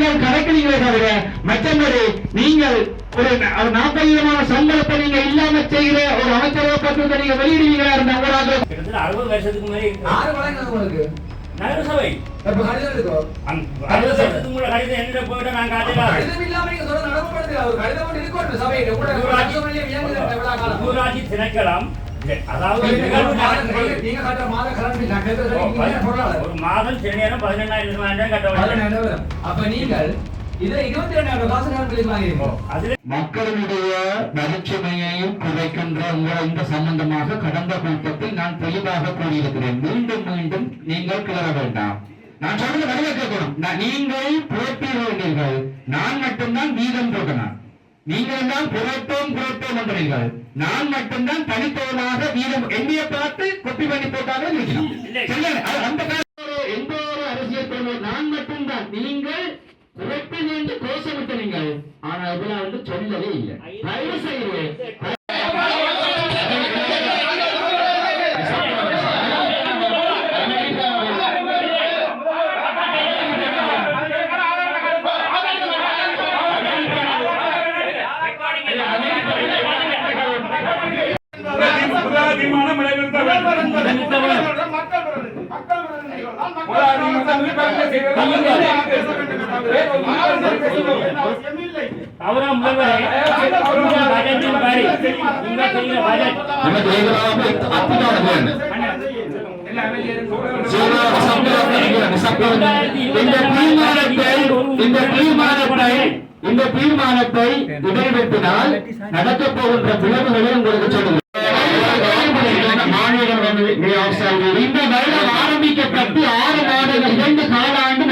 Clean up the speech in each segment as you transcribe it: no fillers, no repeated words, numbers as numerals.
நீங்கள் கணக்கிடுகிறீர்களே தவிர மற்றபடி நீங்கள் ஒரு 40,000 சம்பளத்தை நீங்க இல்லாம செய்கிற ஒரு அமைச்சரவை பத்திரத்தை நீங்க வெளியிடுவீங்களா இருந்தா ஊராக 60 வருஷத்துக்கு முன்னாடி 6 வழங்க உங்களுக்கு நகரசபை இப்ப கடிதம் இருக்கோ 60 வருஷத்துக்கு முன்னாடி கடிதம் என்ன போயிட்டா நான் காட்டல கடிதம் இல்லாம நீங்க சொல்ல நடக்கப்படுது ஒரு கடிதம் ஒன்று இருக்கும் சபையில கூட ராஜ்யசபையில இயங்குது எவ்வளவு காலம் ஊராட்சி திணைக்களம் அதாவது நீங்க கட்ட மாத கரண்ட் நான் கேக்குறது ஒரு மாதம் சென்னையில 17,000 கட்ட வேண்டும். அப்ப நீங்கள் இதுல 22,000 காசு கணக்கில் வாங்கிருக்கோம். மக்களுடைய நகைச்சுமையையும் குறைக்கின்ற இந்த சம்பந்தமாக கடந்த கூட்டத்தில் நான் தெளிவாக கூறியிருக்கிறேன். மீண்டும் மீண்டும் நீங்கள் கிளற வேண்டாம். நான் சொல்றது வரைய கேட்கணும். நீங்கள் புரட்டீர்கள், நான் மட்டும்தான் வீதம் போட்டேன். நீங்கள் தான் புரட்டோம் என்றீர்கள். நான் மட்டும்தான் தனித்தவனாக வீதம் எண்ணிய பார்த்து கொப்பி பண்ணி போட்டாலே அந்த எந்த ஒரு அரசியல் நான் மட்டும்தான் நீங்கள் புரட்டு என்று கோஷமிட்டீர்கள். ஆனா இதெல்லாம் வந்து சொல்லவே இல்லை. தயவு செய்து இந்த தீர்மானத்தை நிறைவேற்றினால் நடக்கப் போகின்ற விளைவுகளை உங்களுக்கு சொல்லுங்கள். இந்த வருடம் ஆரம்பிக்கப்பட்டு 6 மாதங்கள் 2 காலாண்டு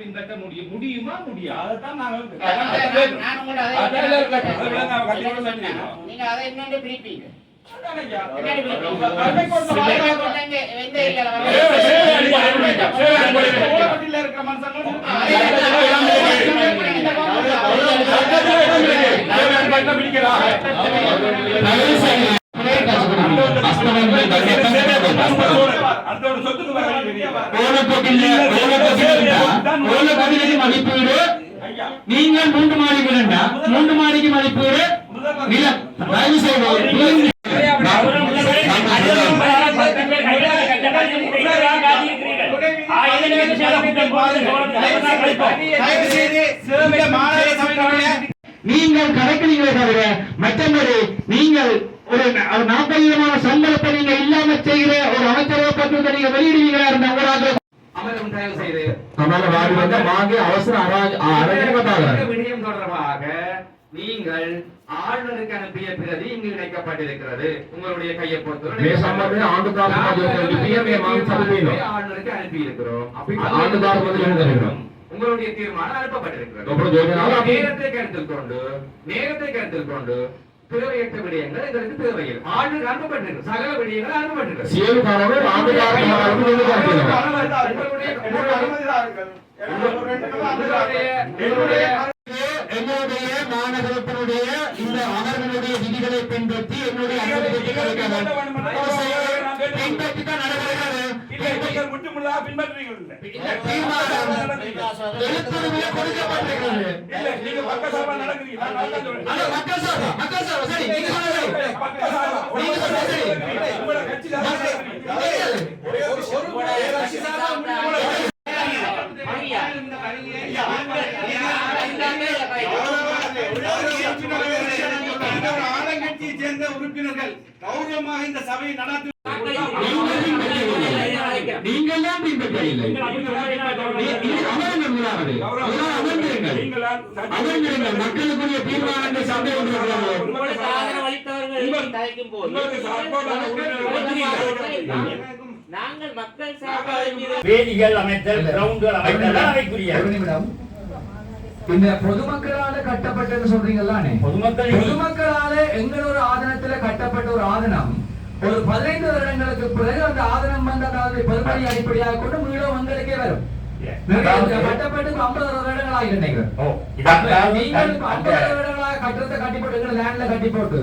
பின்பற்ற முடியுமா முடியாதான் நீங்க அதை இன்னொன்று பிரிப்பீங்க மதிப்பீடு நீங்கள் 3 மாடிக்கு 3 மாடிக்கு மதிப்பீடு தயவு செய்து நீங்கள் கணக்கிடுகிறீர்களே தவிர மற்றபடி நீங்கள் ஒரு 40,000 சம்பளத்தை நீங்க இல்லாம செய்கிற ஒரு அமைச்சரவை பத்திரத்தை நீங்க வெளியிடுவீங்களா இருந்தா ஊராக அமரம் தயவு செய்து விடயம் தொடர்பாக நீங்கள் ஆளுநருக்கு அனுப்பிய பிரதி இங்கு இணைக்கப்பட்டிருக்கிறது. உங்களுடைய கையொப்பத்துடன் ஆளுநருக்கு அனுப்பி இருக்கிறோம். உங்களுடைய தீர்மானம் அனுப்பப்பட்டிருக்கிறது. நேரத்தை கருத்தில் கொண்டு தேவையற்ற விடயங்கள் இதற்கு தேவையில்லை. ஆளுநர் அனுப்பப்பட்டிருக்கு, சகல விடயங்கள் அனுப்பப்பட்டிருக்கு. என்னுடைய மாநகரத்தினுடைய இந்த அவர்களுடைய விதிகளை பின்பற்றி என்னுடைய பின்பற்றித்தான் நடக்கிறது. ஆளுங்கட்சியை சேர்ந்த உறுப்பினர்கள் கௌரவமாக இந்த சபையை நடத்தி நீங்கள் தான் பின்பற்றவில்லை. மக்களுக்குரிய தீர்மானங்கள் சபை நாங்கள் மக்கள் வேதிகள் அமைத்தல் கிரவுண்டுகள் அமைத்தல் இந்த பொதுமக்களால கட்டப்பட்டது சொல்றீங்களானே, பொதுமக்களால எங்கள் ஒரு ஆதனத்துல கட்டப்பட்ட ஒரு ஆதனம் ஒரு 15 வருடங்களுக்கு பிறகு அந்த ஆதனம் வந்து அதாவது பெருமதி அடிப்படையாக கொண்டு மீண்டும் எங்களுக்கே வரும். கட்டப்பட்டு 50 வருடங்கள் ஆகிருந்தீங்க. நீங்கள் 50 வருடங்களாக கட்டத்தை கட்டி போட்டு லேண்ட்ல கட்டி போட்டு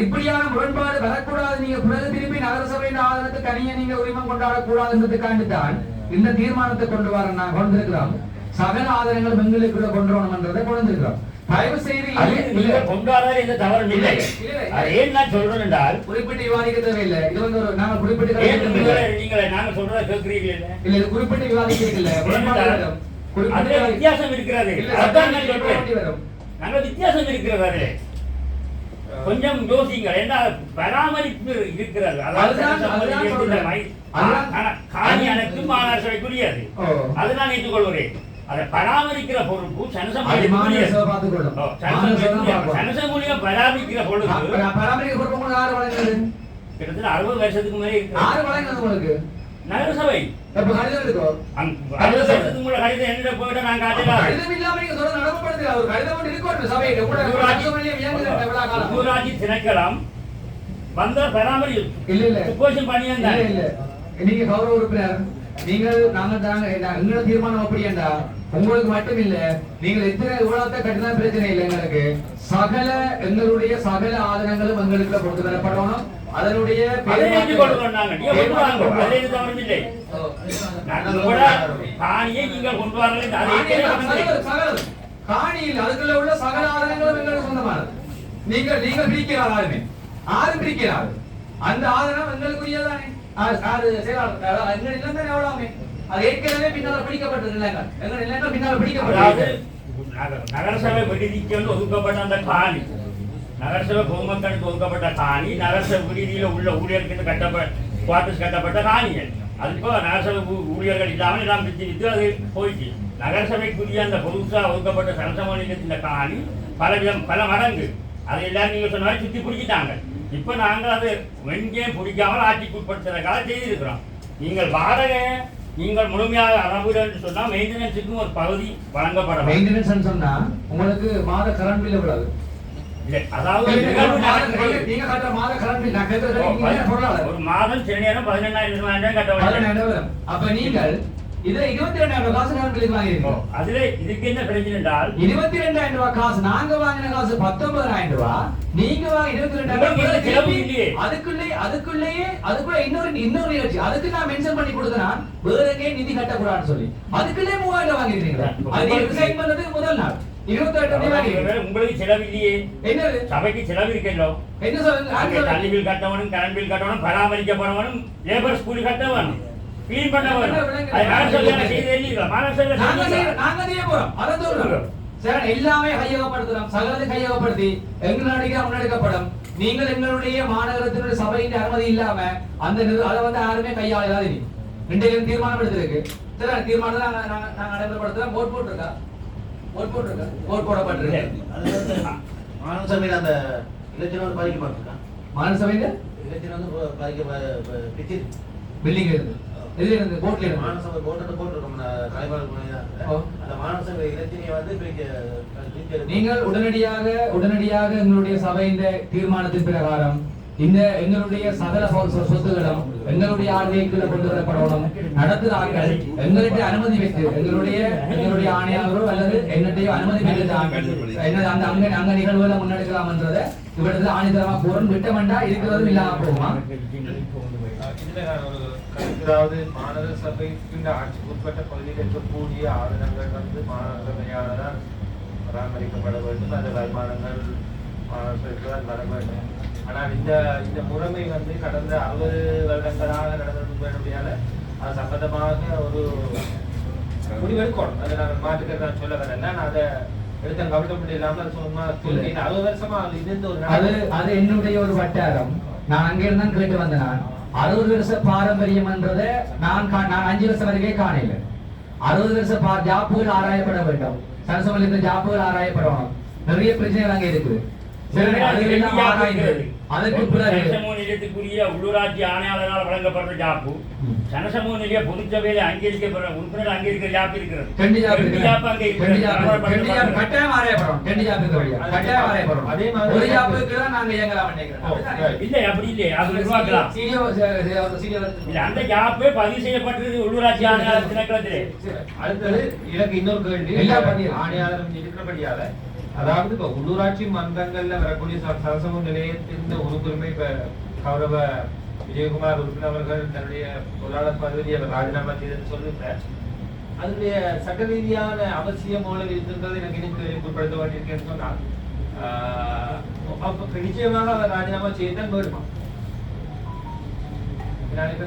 இப்படியான முரண்பாடு வரக்கூடாது. நீங்க பிறகு திருப்பி நகரசபை சபையின் ஆதரத்தை தனியே நீங்க உரிமம் கொண்டாடக்கூடாதுன்றதுக்காண்டி தான் இந்த தீர்மானத்தை கொண்டு வர நான் கொண்டிருக்கிறோம். சகல ஆதாரங்கள் எங்களுக்குள்ள கொண்டு வரணும்ன்றதை கொண்டிருக்கிறோம். தயவு செய்து கொண்டாடுறது எந்த தவறும் இல்லை. ஏன் நான் சொல்றேன் என்றால் குறிப்பிட்டு விவாதிக்க தேவையில்லை. இது வந்து ஒரு நாங்க குறிப்பிட்டு நீங்க நாங்க சொல்றத கேட்கிறீங்க இல்ல இது குறிப்பிட்டு விவாதிக்கிறீங்க. அதுல வித்தியாசம் இருக்கிறது. அதான் நான் சொல்றேன். நாங்க வித்தியாசம் இருக்கிறது. கொஞ்சம் யோசிங்க. என்ன பராமரிப்பு இருக்கிறது. காணி அனைத்தும் மாநகர சபைக்குரியது. அதை நான் ஏற்றுக்கொள்கிறேன். அதை பராமரிக்கிற பொறுப்பு சனசமூலியம் பராமரிக்கிற பொழுது கிட்டத்தட்ட 60 வருஷத்துக்கு மேலே இருக்கு நகரசபை. ஊராட்சி திணைக்களம் வந்த பராமரிப்பு பண்ணியிருந்தாங்க. நீங்க கௌரவ உறுப்பினர், நீங்கள் எங்களோட தீர்மானம் அப்படி என்றா உங்களுக்கு மட்டும் இல்ல, நீங்கள் எத்தனை இவ்வளவு கட்டின பிரச்சனை இல்லை. எங்களுக்கு எங்களுடைய சகல ஆதரங்களும் எங்களுக்கு கொடுத்து தரப்படணும். அதனுடைய காணியில் அதுக்குள்ள உள்ள சகல ஆதரங்களும் எங்களுக்கு சொந்தமானது. நீங்கள் பிரிக்கிறார் ஆளுமே ஆறு பிரிக்கிறார். அந்த ஆதரவு எங்களுக்குரியதானே. நகரசபை விடுதிக்கு ஒதுக்கப்பட்ட அந்த காணி, நகரசபை பொதுமக்களுக்கு ஒதுக்கப்பட்ட காணி, நகரசபை விடுதியில உள்ள ஊழியர்களுக்கு கட்டப்பட்ட காணிகள். அது இப்போ நகரசபை ஊழியர்கள் இல்லாமல் எல்லாம் வித்து அது போயிடுச்சு. நகரசபைக்குரிய அந்த பொதுசா ஒதுக்கப்பட்ட சனசமூலியத்தின் காணி பல மடங்கு அதை எல்லாரும் நீங்க சொன்ன மாதிரி சுத்தி பிடிச்சிட்டாங்க. இப்ப நாங்கள் அது வெங்கே பிடிக்காமல் ஆட்சிக்கு உட்படுத்துறதுக்காக செய்திருக்கிறோம். நீங்கள் வாடகை நீங்கள் முழுமையாக அளவுகள் என்று சொன்னா மெயின்டெனன்ஸுக்கும் ஒரு பகுதி வழங்கப்படும். மெயின்டெனன்ஸ் சொன்னா உங்களுக்கு மாத கரண்ட் பில் எவ்வளவு? அதாவது நீங்க கட்டுற மாத கரண்ட் பில் நான் கேட்கறது ஒரு மாதம் சில நேரம் 18,000 கட்ட வேண்டும். அப்ப நீங்கள் இதுல 22,000 காசு கரண்ட் பில் வாங்கிருக்கோம். அதுல இதுக்கு என்ன பிரச்சனை என்றால் 22,000 காசு நாங்க வாங்கின காசு 19,000. நீங்க வாங்க 22,000 அதுக்குள்ள இன்னொரு நிகழ்ச்சி அதுக்கு நான் மென்ஷன் பண்ணி கொடுத்தேன். வேற எங்கே நிதி கட்டக்கூடாதுன்னு சொல்லி அதுக்குள்ளே 3,000 வாங்கிருக்கீங்களா? அது ரிசைன் பண்ணது முதல் நாள் 28,000 உங்களுக்கு செலவில்லையே. என்னது சபைக்கு செலவு இருக்கோ? என்ன சொல்லுங்க? தண்ணி பில் கட்டவனும் கரண்ட் பில் கட்டவனும் பராமரிக்கப்படவனும் லேபர் ஸ்கூல் கட்டவனும் கிளீன் பண்ண எல்லாமே கையகப்படுத்துறோம். சகலத்தை கையகப்படுத்தி எங்களுடைய முன்னெடுக்கப்படும். நீங்கள் எங்களுடைய மாநகரத்தினுடைய சபையின் அனுமதி இல்லாம அந்த அதை வந்து யாருமே கையாளாது. இன்றைக்கு தீர்மானம் எடுத்திருக்கு. சரி, தீர்மானம் நாங்க நடைமுறைப்படுத்துறோம். ஓட் போடப்பட்டிருக்கு. மாநகரசபையில அந்த இலட்சணம் வந்து பாதிக்கப்பட்டிருக்கா? மாநகரசபையில இலட்சணம் வந்து பாதிக்கப்பட்டு பில்டிங் இருந்து இதுல இருந்து போட்ல இருந்து மாநகரசபை போட்டிருக்கோம். அந்த மாநகரசபை இலட்சணியை வந்து நீங்கள் உடனடியாக எங்களுடைய சபையின் தீர்மானத்தின் பிரகாரம் இந்த எங்களுடைய சகல சொத்துகளும் எங்களுடைய ஆணையக்குள்ள கொண்டு வரப்படணும். நடத்துகிறார்கள் எங்களுடைய அனுமதி பெற்று எங்களுடைய ஆணையாளரோ அல்லது என்னுடைய அனுமதி பெற்று அந்த அங்க நிகழ்வுகளை முன்னெடுக்கலாம் என்றதை இவரது ஆணித்தரமா கூறும். விட்டமெண்டா இருக்கிறதும் இல்லாம போகுமா? அதாவது மாநகர சபைக்கு ஆட்சிக்கு உட்பட்ட பகுதியில் இருக்கக்கூடிய ஆவணங்கள் வந்து மாநகர சபையாளரால் பராமரிக்கப்பட வேண்டும். அந்த வருமானங்கள் மாநகர வர வேண்டும். ஆனால் இந்த முறைமை வந்து கடந்த 60 வருடங்களாக நடந்தபடியால அது சம்பந்தமாக ஒரு முடிவெடுக்கணும். அதை நான் மாற்றுக்கிறது நான் சொல்ல வரேன். நான் அதை எடுத்த கவனம் இல்லாமல் அது சும்மா 60 வருஷமா அது இருந்து ஒரு அது என்னுடைய ஒரு வட்டாரம். நான் அங்கிருந்தான் கேட்டு வந்தேன். நான் 60 வருஷ பாரம்பரியம் என்றதை நான் 5 வருஷம் வரைக்கே காணல. 60 வருஷ ஜாப்புகள் ஆராயப்பட வேண்டும். சனசமூலியத்தில் ஜாப்புகள் ஆராயப்படணும். நிறைய பிரச்சனைகள் அங்கே இருக்குது. அதுக்கு நிலையத்துக்குரிய உள்ளூராட்சி ஆணையாளரால் வழங்கப்படுற ஜாப்பு சனசமூக நிலைய பொதுச்சபையில அங்கீகரிக்கப்படுற உறுப்பினர் அங்கீகரிக்கிற ஜாப் இருக்கிறது. இல்லை அப்படி இல்லை, அது உருவாக்கலாம். அந்த ஜாப்பே பதிவு செய்யப்பட்டது உள்ளூராட்சி ஆணையாளர் திணைக்களத்திலே. அடுத்தது எனக்கு இன்னொரு கேள்வி. ஆணையாளர் இருக்கிறபடியால அதாவது இப்ப உள்ளூராட்சி மன்றங்கள்ல வரக்கூடிய சனசமூக நிலையத்தின் உறுப்புரிமை இப்ப கௌரவ விஜயகுமார் உறுப்பினர் அவர்கள் தன்னுடைய பொருளாளர் பதவியை அவர் ராஜினாமா செய்தது சொல்லியிருந்தார். அதனுடைய சட்ட ரீதியான அவசியம் மூலம் இருக்கின்றது எனக்கு இன்னும் உட்படுத்த வேண்டியிருக்கேன்னு சொன்னால் நிச்சயமாக அவர் ராஜினாமா செய்யத்தான் வேண்டுமா? நான் இப்ப